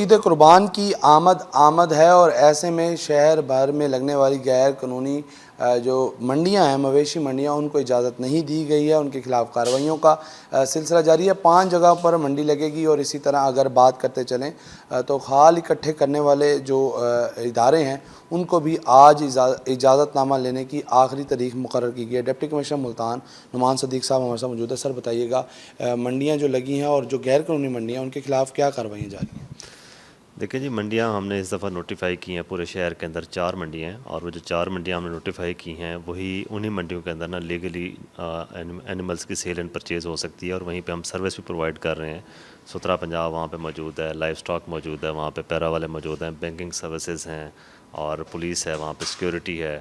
عید قربان کی آمد ہے اور ایسے میں شہر بھر میں لگنے والی غیر قانونی جو منڈیاں ہیں، مویشی منڈیاں، ان کو اجازت نہیں دی گئی ہے۔ ان کے خلاف کارروائیوں کا سلسلہ جاری ہے۔ 5 جگہ پر منڈی لگے گی اور اسی طرح اگر بات کرتے چلیں تو کھال اکٹھے کرنے والے جو ادارے ہیں ان کو بھی آج اجازت نامہ لینے کی آخری تاریخ مقرر کی گئی ہے۔ ڈپٹی کمشنر ملتان نعمان صدیق صاحب ہمارے ساتھ موجود ہے۔ سر بتائیے گا منڈیاں جو لگی ہیں اور جو غیر قانونی منڈیاں ہیں ان کے خلاف کیا کارروائیاں جاری ہیں؟ دیکھیں جی، منڈیاں ہم نے اس دفعہ نوٹیفائی کی ہیں پورے شہر کے اندر 4 منڈیاں ہیں، اور وہ جو 4 منڈیاں ہم نے نوٹیفائی کی ہیں وہی انہی منڈیوں کے اندر لیگلی اینیملز کی سیل اینڈ پرچیز ہو سکتی ہے، اور وہیں پہ ہم سروس بھی پرووائڈ کر رہے ہیں۔ سترہ پنجاب وہاں پہ موجود ہے، لائف سٹاک موجود ہے وہاں پہ، پیرا والے موجود ہیں، بینکنگ سروسز ہیں، اور پولیس ہے وہاں پہ، سیکیورٹی ہے،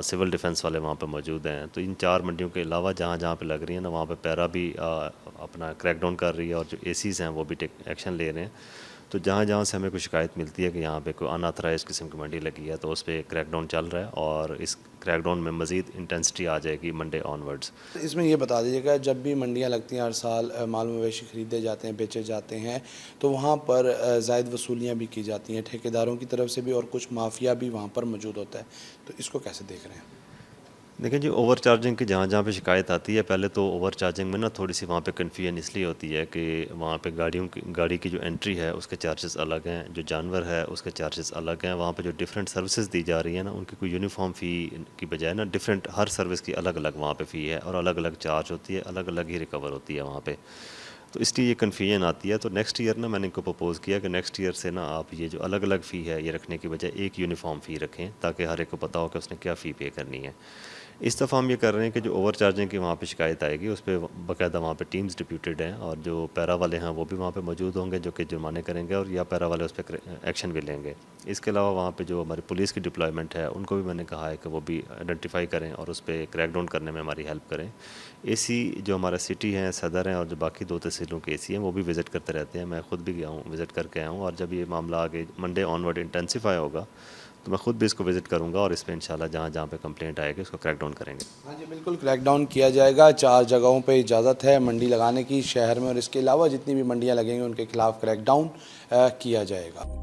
سول ڈیفنس والے وہاں پہ موجود ہیں۔ تو ان 4 منڈیوں کے علاوہ جہاں جہاں پہ لگ رہی ہیں نا، وہاں پہ پیرا بھی اپنا کریک ڈاؤن کر رہی ہے، اور جو اے سیز ہیں وہ بھی ایکشن لے رہے ہیں۔ تو جہاں جہاں سے ہمیں کوئی شکایت ملتی ہے کہ یہاں پہ کوئی ان آتھرائز قسم کی منڈی لگی ہے تو اس پہ کریک ڈاؤن چل رہا ہے، اور اس کریک ڈاؤن میں مزید انٹینسٹی آ جائے گی منڈے آن ورڈز۔ اس میں یہ بتا دیجیے گا، جب بھی منڈیاں لگتی ہیں ہر سال مال مویشی خریدے جاتے ہیں، بیچے جاتے ہیں، تو وہاں پر زائد وصولیاں بھی کی جاتی ہیں ٹھیکیداروں کی طرف سے بھی، اور کچھ مافیا بھی وہاں پر موجود ہوتا ہے، تو اس کو کیسے دیکھ رہے ہیں؟ دیکھیں جی، اوور چارجنگ کی جہاں جہاں پہ شکایت آتی ہے، پہلے تو اوور چارجنگ میں نا تھوڑی سی وہاں پہ کنفیوژن اس لیے ہوتی ہے کہ وہاں پہ گاڑی کی جو انٹری ہے اس کے چارجز الگ ہیں، جو جانور ہے اس کے چارجز الگ ہیں، وہاں پہ جو ڈیفرنٹ سروسز دی جا رہی ہیں نا ان کی کوئی یونیفارم فی کی بجائے نا ڈیفرنٹ ہر سروس کی الگ الگ وہاں پہ فی ہے، اور الگ الگ چارج ہوتی ہے، الگ الگ ہی ریکور ہوتی ہے وہاں پہ۔ تو اس لیے یہ کنفیوژن آتی ہے۔ تو نیکسٹ ایئر نا میں نے ان کو پرپوز کیا کہ نیکسٹ ایئر سے نا آپ یہ جو الگ الگ فی ہے یہ رکھنے کی بجائے ایک یونیفارم فی رکھیں، تاکہ ہر ایک کو پتہ ہو کہ اس نے کیا فی پے کرنی ہے۔ اس دفعہ ہم یہ کر رہے ہیں کہ جو اوور چارجنگ کی وہاں پہ شکایت آئے گی اس پہ باقاعدہ وہاں پہ ٹیمز ڈپیوٹیڈ ہیں، اور جو پیرا والے ہیں وہ بھی وہاں پہ موجود ہوں گے جو کہ جرمانے کریں گے، اور یا پیرا والے اس پہ ایکشن بھی لیں گے۔ اس کے علاوہ وہاں پہ جو ہماری پولیس کی ڈپلائمنٹ ہے ان کو بھی میں نے کہا ہے کہ وہ بھی آئیڈینٹیفائی کریں اور اس پہ کریک ڈاؤن کرنے میں ہماری ہیلپ کریں۔ اے سی جو ہمارا سٹی ہیں، صدر ہیں، اور جو باقی 2 تحصیلوں کے اے سی ہیں وہ بھی وزٹ کرتے رہتے ہیں۔ میں خود بھی گیا ہوں، وزٹ کر کے آیا ہوں، اور جب یہ معاملہ آگے منڈے آن ورڈ انٹینسیفائی ہوگا تو میں خود بھی اس کو وزٹ کروں گا، اور اس پہ انشاءاللہ جہاں جہاں پہ کمپلینٹ آئے گی اس کو کریک ڈاؤن کریں گے۔ ہاں جی، بالکل کریک ڈاؤن کیا جائے گا۔ 4 جگہوں پہ اجازت ہے منڈی لگانے کی شہر میں، اور اس کے علاوہ جتنی بھی منڈیاں لگیں گی ان کے خلاف کریک ڈاؤن کیا جائے گا۔